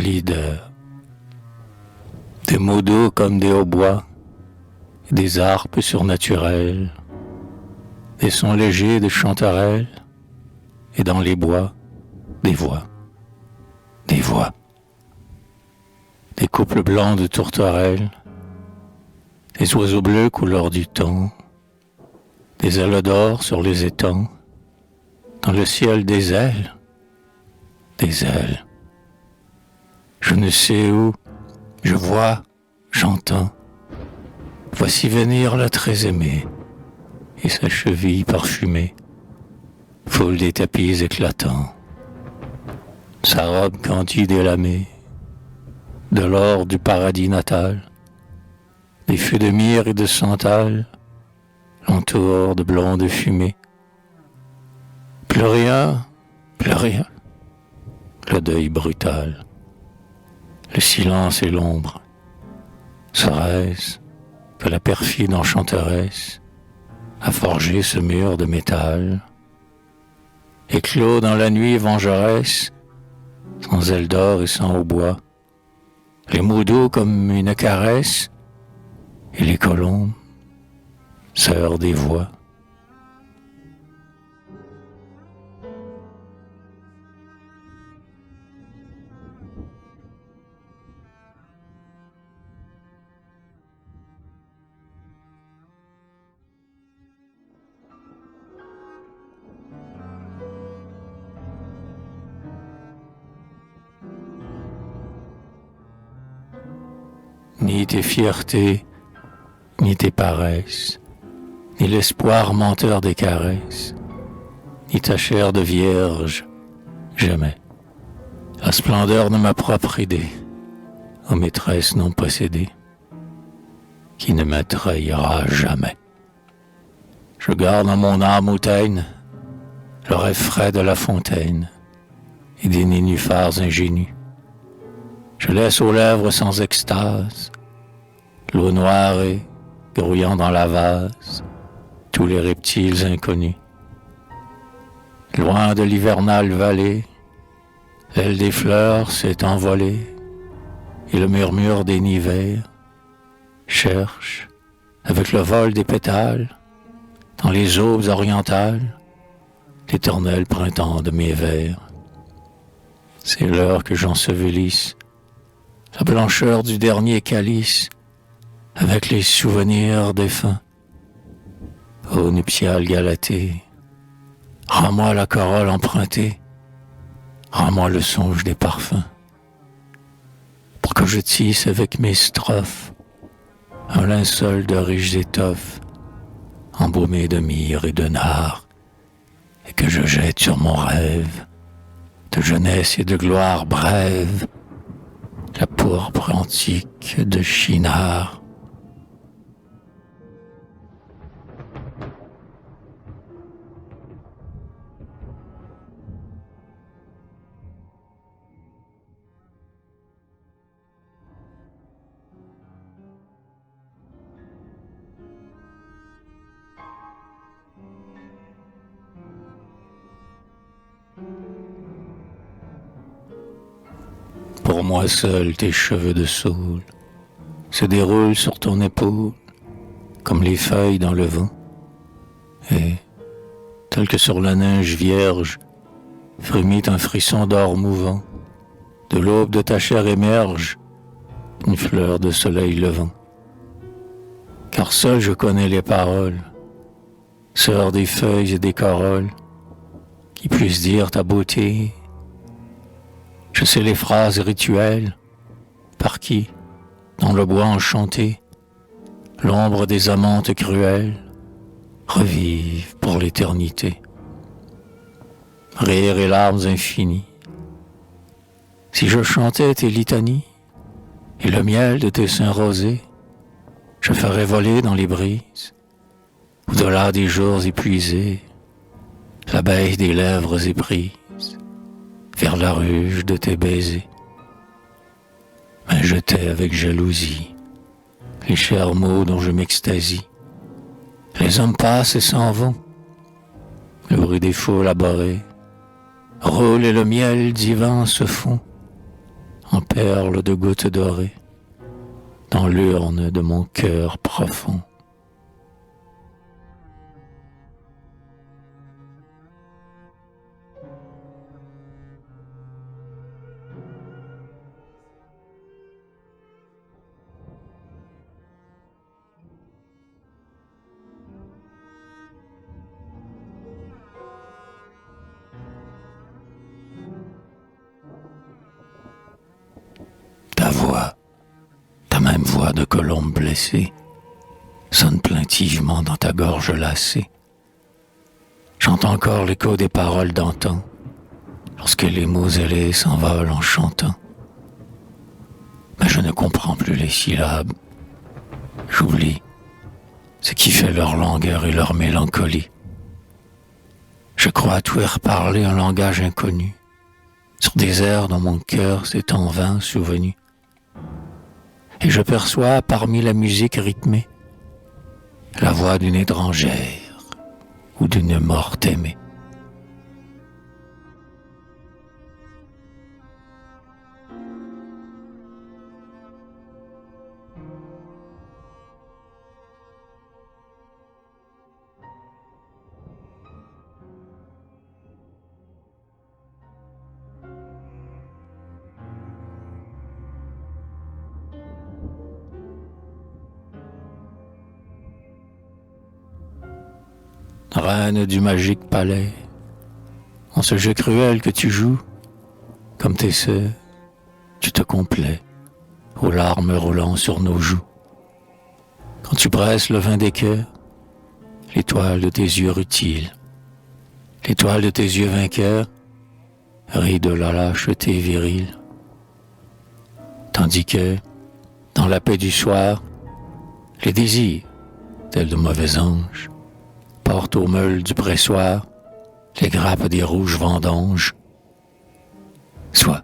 remplis des mots doux comme des hautbois, des harpes surnaturelles, des sons légers de chanterelles, et dans les bois, des voix, des voix, des couples blancs de tourterelles, des oiseaux bleus couleur du temps, des ailes d'or sur les étangs, dans le ciel des ailes, des ailes. Je ne sais où, je vois, j'entends. Voici venir la très aimée, et sa cheville parfumée, foule des tapis éclatants. Sa robe candide et lamée, de l'or du paradis natal, des feux de myrrhe et de santal, l'entour de blonde fumée. Plus rien, le deuil brutal, le silence et l'ombre. Serait-ce que la perfide enchanteresse a forgé ce mur de métal, éclos dans la nuit vengeresse, sans ailes d'or et sans hautbois, les mots doux comme une caresse, et les colombes, sœurs des voix. Ni tes fiertés, ni tes paresses, ni l'espoir menteur des caresses, ni ta chair de vierge, jamais. La splendeur de ma propre idée, ô maîtresse non possédée, qui ne me trahira jamais. Je garde en mon âme hautaine le rêve frais de la fontaine et des nénuphars ingénus. Je laisse aux lèvres sans extase l'eau noire et, grouillant dans la vase, tous les reptiles inconnus. Loin de l'hivernale vallée, l'aile des fleurs s'est envolée, et le murmure des nids verts cherche, avec le vol des pétales, dans les aubes orientales, l'éternel printemps de mes vers. C'est l'heure que j'ensevelisse la blancheur du dernier calice avec les souvenirs défunts. Ô nuptiale Galatée, rends-moi la corolle empruntée, rends-moi le songe des parfums, pour que je tisse avec mes strophes un linceul de riches étoffes, embaumé de myrrhe et de nard, et que je jette sur mon rêve de jeunesse et de gloire brève la pourpre antique de Shinar. Pour moi seul, tes cheveux de saule se déroulent sur ton épaule comme les feuilles dans le vent, et, tel que sur la neige vierge, frémit un frisson d'or mouvant. De l'aube de ta chair émerge une fleur de soleil levant. Car seul je connais les paroles, sœur des feuilles et des corolles, qui puissent dire ta beauté. Je sais les phrases rituelles par qui, dans le bois enchanté, l'ombre des amantes cruelles revive pour l'éternité. Rire et larmes infinies. Si je chantais tes litanies et le miel de tes seins rosés, je ferais voler dans les brises, au-delà des jours épuisés, l'abeille des lèvres éprises, vers la ruche de tes baisers. Mais je tais avec jalousie les chers mots dont je m'extasie. Les hommes passent et s'en vont, le bruit des foules abhorrées roule et le miel divin se fond en perles de gouttes dorées, dans l'urne de mon cœur profond. Ta voix, ta même voix de colombe blessée, sonne plaintivement dans ta gorge lassée. J'entends encore l'écho des paroles d'antan, lorsque les mots ailés s'envolent en chantant. Mais je ne comprends plus les syllabes. J'oublie ce qui fait leur langueur et leur mélancolie. Je crois à tout reparler un langage inconnu, sur des airs dont mon cœur s'est en vain souvenu. Et je perçois parmi la musique rythmée la voix d'une étrangère ou d'une morte aimée. Reine du magique palais, en ce jeu cruel que tu joues, comme tes sœurs, tu te complais, aux larmes roulant sur nos joues. Quand tu presses le vin des cœurs, l'étoile de tes yeux rutile, l'étoile de tes yeux vainqueurs, rit de la lâcheté virile. Tandis que, dans la paix du soir, les désirs, tels de mauvais anges, porte au meule du pressoir les grappes des rouges vendanges. Sois,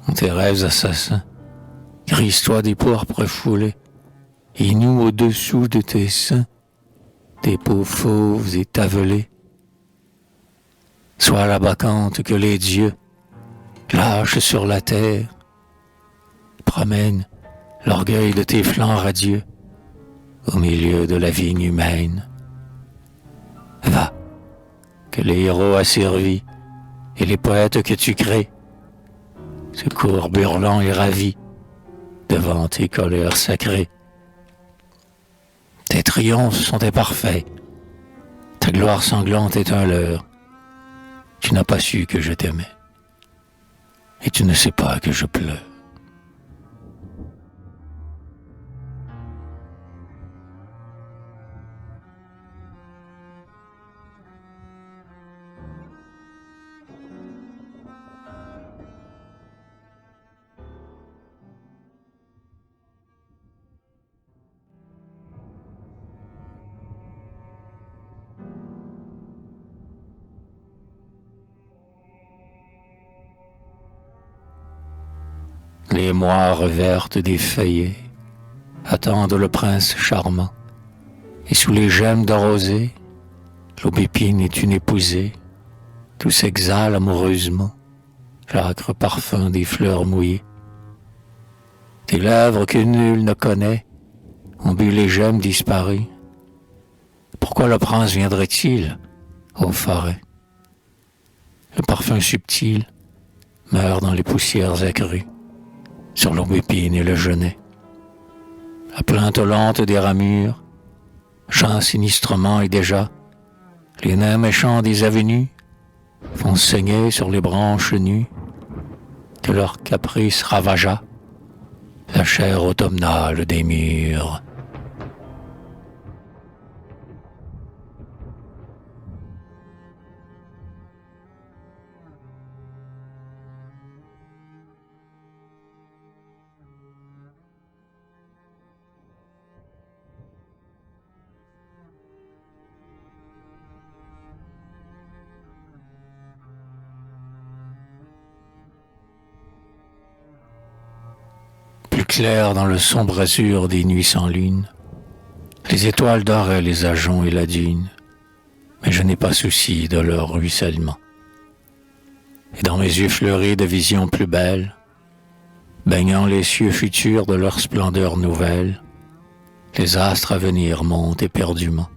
en tes rêves assassins, grise-toi des pourpres foulées, et nous au-dessous de tes seins, tes peaux fauves et tavelées. Sois la bacchante que les dieux lâchent sur la terre, promène l'orgueil de tes flancs radieux au milieu de la vigne humaine. Va, que les héros asservis et les poètes que tu crées se courent hurlants et ravis devant tes colères sacrées. Tes triomphes sont imparfaits, ta gloire sanglante est un leurre. Tu n'as pas su que je t'aimais, et tu ne sais pas que je pleure. Les moires vertes des feuillets attendent le prince charmant, et sous les gemmes de rosée, l'aubépine est une épousée, tout s'exhale amoureusement, l'âcre parfum des fleurs mouillées. Tes lèvres que nul ne connaît ont bu les gemmes disparues. Pourquoi le prince viendrait-il au forêt? Le parfum subtil meurt dans les poussières accrues, sur l'aubépine et le genêt. La plainte lente des ramures chante sinistrement et déjà les nains méchants des avenues font saigner sur les branches nues que leur caprice ravagea la chair automnale des murs. Clair dans le sombre azur des nuits sans lune, les étoiles doraient les ajoncs et la dune, mais je n'ai pas souci de leur ruissellement. Et dans mes yeux fleuris de visions plus belles, baignant les cieux futurs de leur splendeur nouvelle, les astres à venir montent éperdument.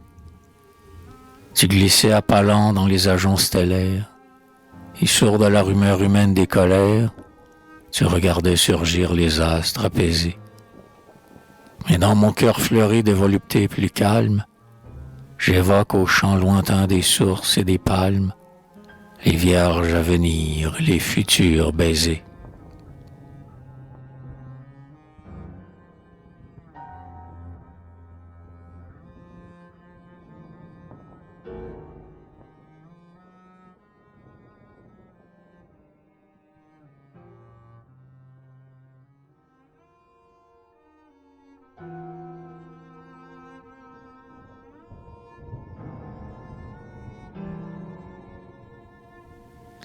Tu glissais à pas lents dans les ajoncs stellaires, et sourd à la rumeur humaine des colères, tu regardais surgir les astres apaisés. Mais dans mon cœur fleuri de volupté plus calme, j'évoque au chant lointain des sources et des palmes les vierges à venir, les futurs baisers.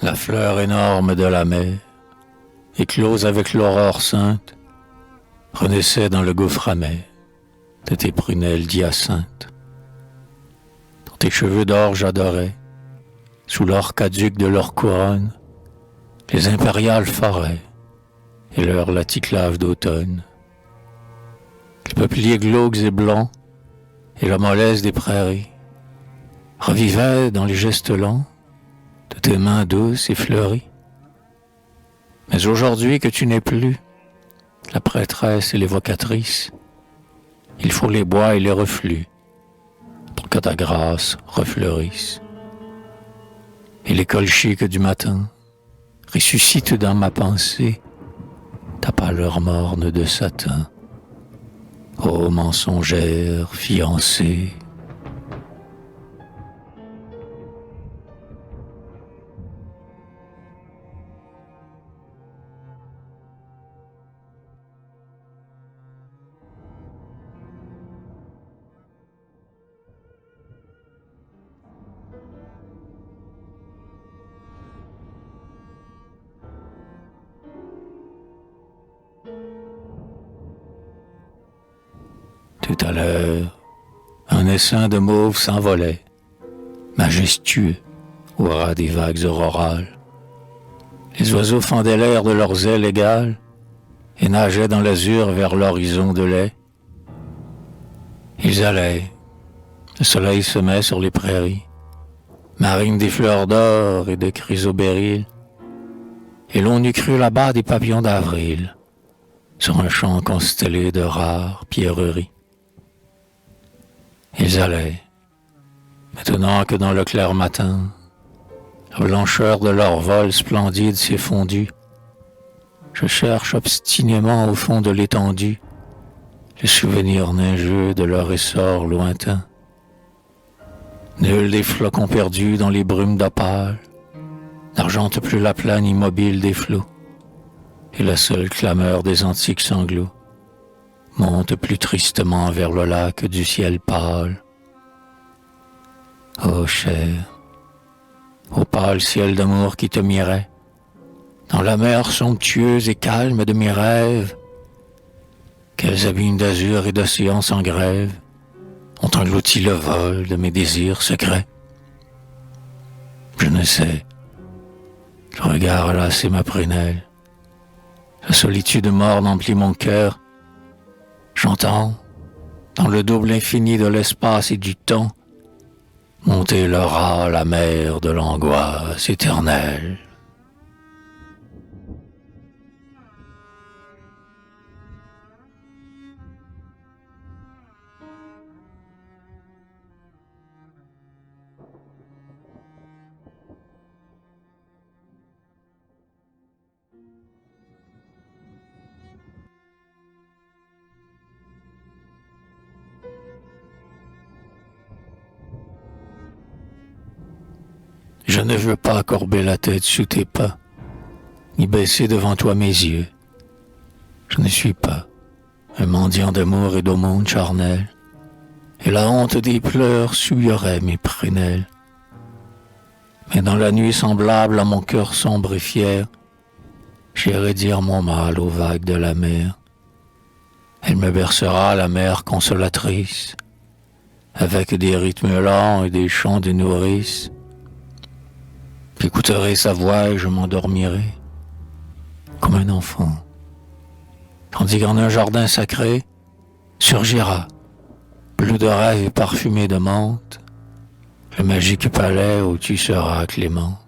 La fleur énorme de la mer, éclose avec l'aurore sainte, renaissait dans le gouffre amer de tes prunelles d'hyacinthe. Dans tes cheveux d'or j'adorais, sous l'or caduc de leur couronne, les impériales forêts et leurs laticlaves d'automne. Les peupliers glauques et blancs et la mollesse des prairies revivaient dans les gestes lents de tes mains douces et fleuries. Mais aujourd'hui que tu n'es plus la prêtresse et l'évocatrice, il faut les bois et les reflux pour que ta grâce refleurisse. Et les colchiques du matin ressuscitent dans ma pensée ta pâleur morne de satin. Ô mensongère fiancée. Tout à l'heure, un essaim de mauve s'envolait, majestueux au ras des vagues aurorales. Les oiseaux fendaient l'air de leurs ailes égales et nageaient dans l'azur vers l'horizon de lait. Ils allaient, le soleil se met sur les prairies, marine des fleurs d'or et des chrysobérils, et l'on eût cru là-bas des papillons d'avril, sur un champ constellé de rares pierreries. Ils allaient, maintenant que dans le clair matin, la blancheur de leur vol splendide s'est fondue. Je cherche obstinément au fond de l'étendue le souvenir neigeux de leur essor lointain. Nul des flocons perdus dans les brumes d'opale n'argente plus la plaine immobile des flots, et la seule clameur des antiques sanglots monte plus tristement vers le lac du ciel pâle. Ô cher, ô pâle ciel d'amour qui te mirait, dans la mer somptueuse et calme de mes rêves, quels abîmes d'azur et d'océan sans grève ont englouti le vol de mes désirs secrets. Je ne sais, le regard a lassé ma prunelle, la solitude morne emplit mon cœur. J'entends, dans le double infini de l'espace et du temps, monter le râle amer de l'angoisse éternelle. Je ne veux pas courber la tête sous tes pas, ni baisser devant toi mes yeux. Je ne suis pas un mendiant d'amour et d'aumône charnel, et la honte des pleurs souillerait mes prunelles. Mais dans la nuit semblable à mon cœur sombre et fier, j'irai dire mon mal aux vagues de la mer. Elle me bercera, la mer consolatrice, avec des rythmes lents et des chants de nourrice. J'écouterai sa voix et je m'endormirai, comme un enfant tandis qu'en un jardin sacré surgira, bleu de rêve et parfumé de menthe, le magique palais où tu seras clémente.